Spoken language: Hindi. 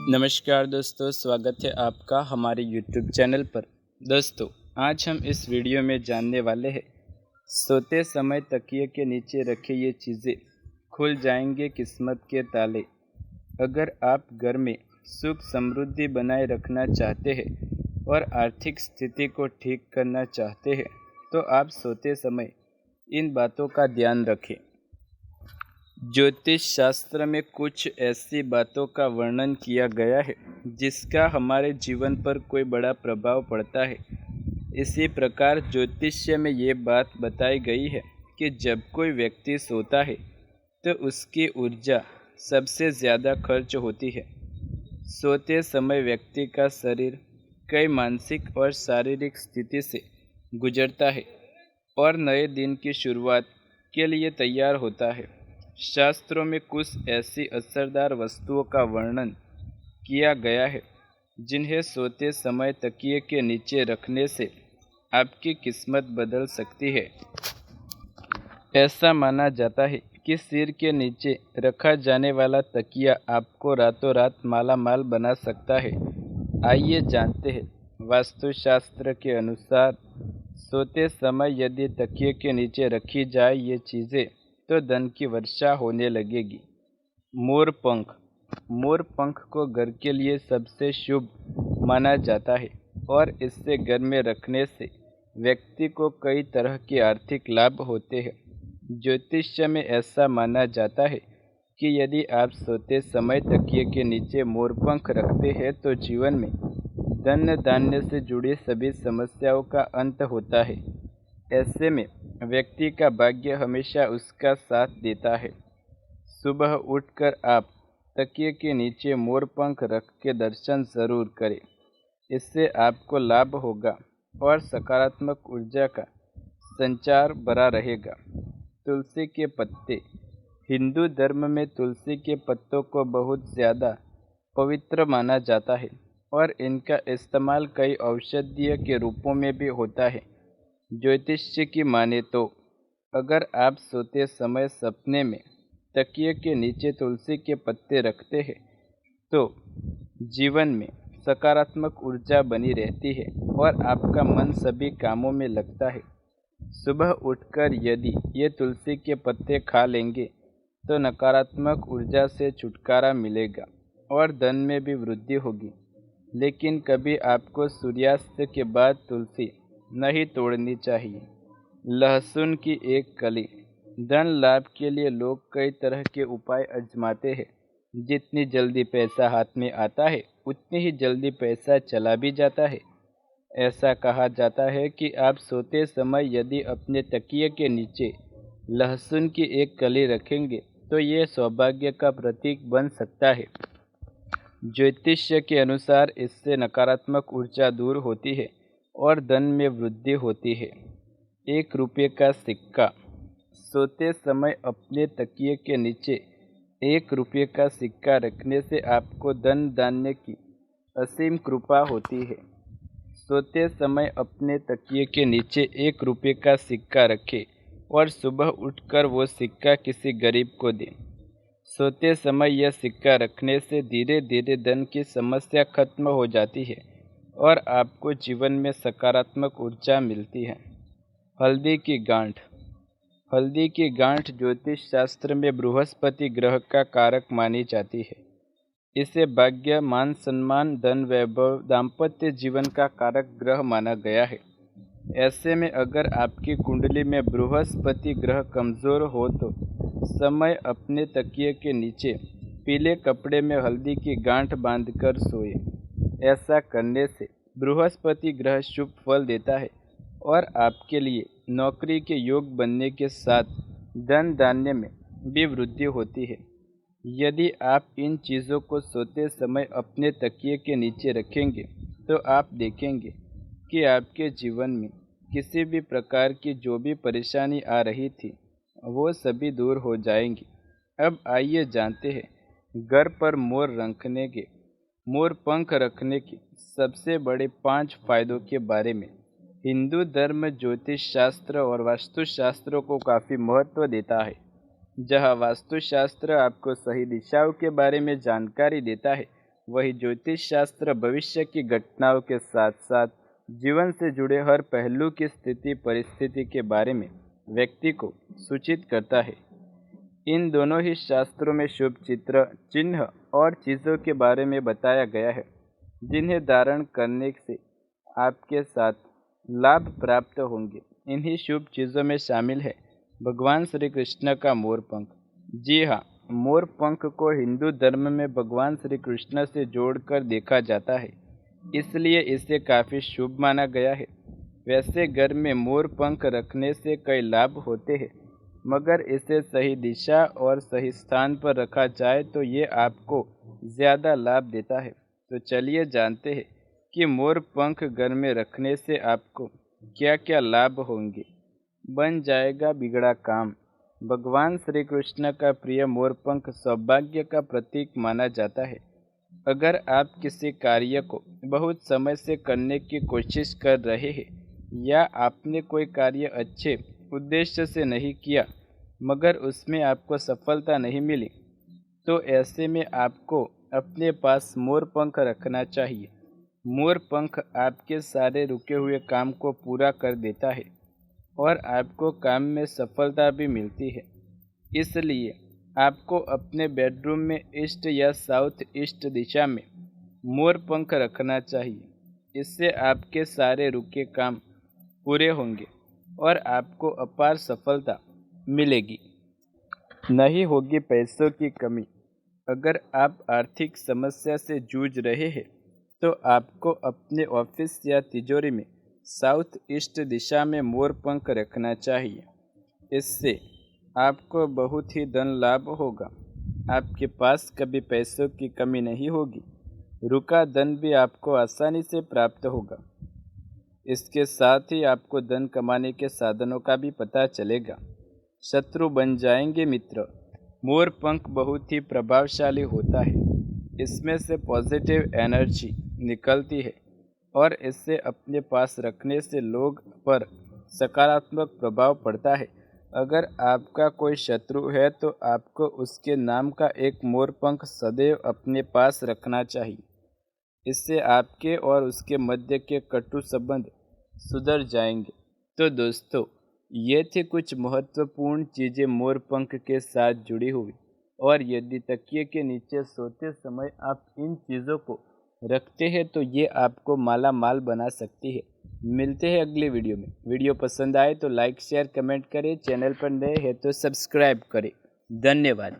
नमस्कार दोस्तों, स्वागत है आपका हमारे YouTube चैनल पर। दोस्तों, आज हम इस वीडियो में जानने वाले हैं सोते समय तकिए के नीचे रखे ये चीज़ें खुल जाएंगे किस्मत के ताले। अगर आप घर में सुख समृद्धि बनाए रखना चाहते हैं और आर्थिक स्थिति को ठीक करना चाहते हैं तो आप सोते समय इन बातों का ध्यान रखें। ज्योतिष शास्त्र में कुछ ऐसी बातों का वर्णन किया गया है जिसका हमारे जीवन पर कोई बड़ा प्रभाव पड़ता है। इसी प्रकार ज्योतिष्य में ये बात बताई गई है कि जब कोई व्यक्ति सोता है तो उसकी ऊर्जा सबसे ज़्यादा खर्च होती है। सोते समय व्यक्ति का शरीर कई मानसिक और शारीरिक स्थिति से गुजरता है और नए दिन की शुरुआत के लिए तैयार होता है। शास्त्रों में कुछ ऐसी असरदार वस्तुओं का वर्णन किया गया है जिन्हें सोते समय तकिए के नीचे रखने से आपकी किस्मत बदल सकती है। ऐसा माना जाता है कि सिर के नीचे रखा जाने वाला तकिया आपको रातों रात माला माल बना सकता है। आइए जानते हैं वास्तुशास्त्र के अनुसार सोते समय यदि तकिए के नीचे रखी जाए ये चीज़ें तो धन की वर्षा होने लगेगी। मोर पंख को घर के लिए सबसे शुभ माना जाता है और इससे घर में रखने से व्यक्ति को कई तरह के आर्थिक लाभ होते हैं। ज्योतिष्य में ऐसा माना जाता है कि यदि आप सोते समय तकिए के नीचे मोर पंख रखते हैं तो जीवन में धन धान्य से जुड़ी सभी समस्याओं का अंत होता है। ऐसे में व्यक्ति का भाग्य हमेशा उसका साथ देता है। सुबह उठकर आप तकिए के नीचे मोर पंख रख के दर्शन ज़रूर करें। इससे आपको लाभ होगा और सकारात्मक ऊर्जा का संचार बना रहेगा। तुलसी के पत्ते। हिंदू धर्म में तुलसी के पत्तों को बहुत ज़्यादा पवित्र माना जाता है और इनका इस्तेमाल कई औषधीय के रूपों में भी होता है। ज्योतिष्य की माने तो अगर आप सोते समय सपने में तकिए के नीचे तुलसी के पत्ते रखते हैं तो जीवन में सकारात्मक ऊर्जा बनी रहती है और आपका मन सभी कामों में लगता है। सुबह उठकर यदि ये तुलसी के पत्ते खा लेंगे तो नकारात्मक ऊर्जा से छुटकारा मिलेगा और धन में भी वृद्धि होगी। लेकिन कभी आपको सूर्यास्त के बाद तुलसी नहीं तोड़नी चाहिए। लहसुन की एक कली। धन लाभ के लिए लोग कई तरह के उपाय आजमाते हैं। जितनी जल्दी पैसा हाथ में आता है उतनी ही जल्दी पैसा चला भी जाता है। ऐसा कहा जाता है कि आप सोते समय यदि अपने तकिए के नीचे लहसुन की एक कली रखेंगे तो ये सौभाग्य का प्रतीक बन सकता है। ज्योतिष्य के अनुसार इससे नकारात्मक ऊर्जा दूर होती है और धन में वृद्धि होती है। 1 रुपये का सिक्का। सोते समय अपने तकिए के नीचे 1 रुपये का सिक्का रखने से आपको धन धान्य की असीम कृपा होती है। सोते समय अपने तकिए के नीचे 1 रुपये का सिक्का रखें और सुबह उठकर वो सिक्का किसी गरीब को दें। सोते समय यह सिक्का रखने से धीरे धीरे धन की समस्या खत्म हो जाती है और आपको जीवन में सकारात्मक ऊर्जा मिलती है। हल्दी की गांठ। हल्दी की गांठ ज्योतिष शास्त्र में बृहस्पति ग्रह का कारक मानी जाती है। इसे भाग्य, मान सम्मान, धन वैभव, दाम्पत्य जीवन का कारक ग्रह माना गया है। ऐसे में अगर आपकी कुंडली में बृहस्पति ग्रह कमज़ोर हो तो समय अपने तकिए के नीचे पीले कपड़े में हल्दी की गांठ बांधकर सोए। ऐसा करने से बृहस्पति ग्रह शुभ फल देता है और आपके लिए नौकरी के योग बनने के साथ धन धान्य में भी वृद्धि होती है। यदि आप इन चीज़ों को सोते समय अपने तकिए के नीचे रखेंगे तो आप देखेंगे कि आपके जीवन में किसी भी प्रकार की जो भी परेशानी आ रही थी वो सभी दूर हो जाएंगी। अब आइए जानते हैं घर पर मोर पंख रखने के सबसे बड़े 5 फायदों के बारे में। हिंदू धर्म ज्योतिष शास्त्र और वास्तुशास्त्रों को काफ़ी महत्व देता है। जहाँ वास्तुशास्त्र आपको सही दिशाओं के बारे में जानकारी देता है, वही ज्योतिष शास्त्र भविष्य की घटनाओं के साथ साथ जीवन से जुड़े हर पहलू की स्थिति परिस्थिति के बारे में व्यक्ति को सूचित करता है। इन दोनों ही शास्त्रों में शुभ चित्र, चिन्ह और चीज़ों के बारे में बताया गया है, जिन्हें धारण करने से आपके साथ लाभ प्राप्त होंगे। इन्हीं शुभ चीज़ों में शामिल है भगवान श्री कृष्ण का मोर पंख। जी हाँ, मोर पंख को हिंदू धर्म में भगवान श्री कृष्ण से जोड़कर देखा जाता है, इसलिए इसे काफ़ी शुभ माना गया है। वैसे घर में मोर पंख रखने से कई लाभ होते हैं, मगर इसे सही दिशा और सही स्थान पर रखा जाए तो ये आपको ज़्यादा लाभ देता है। तो चलिए जानते हैं कि मोर पंख घर में रखने से आपको क्या क्या लाभ होंगे। बन जाएगा बिगड़ा काम। भगवान श्री कृष्ण का प्रिय मोर पंख सौभाग्य का प्रतीक माना जाता है। अगर आप किसी कार्य को बहुत समय से करने की कोशिश कर रहे हैं या आपने कोई कार्य अच्छे उद्देश्य से नहीं किया मगर उसमें आपको सफलता नहीं मिली, तो ऐसे में आपको अपने पास मोर पंख रखना चाहिए। मोर पंख आपके सारे रुके हुए काम को पूरा कर देता है और आपको काम में सफलता भी मिलती है। इसलिए आपको अपने बेडरूम में ईस्ट या साउथ ईस्ट दिशा में मोर पंख रखना चाहिए। इससे आपके सारे रुके काम पूरे होंगे और आपको अपार सफलता मिलेगी। नहीं होगी पैसों की कमी। अगर आप आर्थिक समस्या से जूझ रहे हैं तो आपको अपने ऑफिस या तिजोरी में साउथ ईस्ट दिशा में मोर पंख रखना चाहिए। इससे आपको बहुत ही धन लाभ होगा। आपके पास कभी पैसों की कमी नहीं होगी। रुका धन भी आपको आसानी से प्राप्त होगा। इसके साथ ही आपको धन कमाने के साधनों का भी पता चलेगा। शत्रु बन जाएंगे मित्र। मोर पंख बहुत ही प्रभावशाली होता है। इसमें से पॉजिटिव एनर्जी निकलती है और इसे अपने पास रखने से लोग पर सकारात्मक प्रभाव पड़ता है। अगर आपका कोई शत्रु है तो आपको उसके नाम का एक मोर पंख सदैव अपने पास रखना चाहिए। इससे आपके और उसके मध्य के कटु संबंध सुधर जाएंगे। तो दोस्तों, ये थी कुछ महत्वपूर्ण चीज़ें मोर पंख के साथ जुड़ी हुई, और यदि तकिए के नीचे सोते समय आप इन चीज़ों को रखते हैं तो ये आपको माला माल बना सकती है। मिलते हैं अगली वीडियो में। वीडियो पसंद आए तो लाइक शेयर कमेंट करें। चैनल पर नए हैं तो सब्सक्राइब करें। धन्यवाद।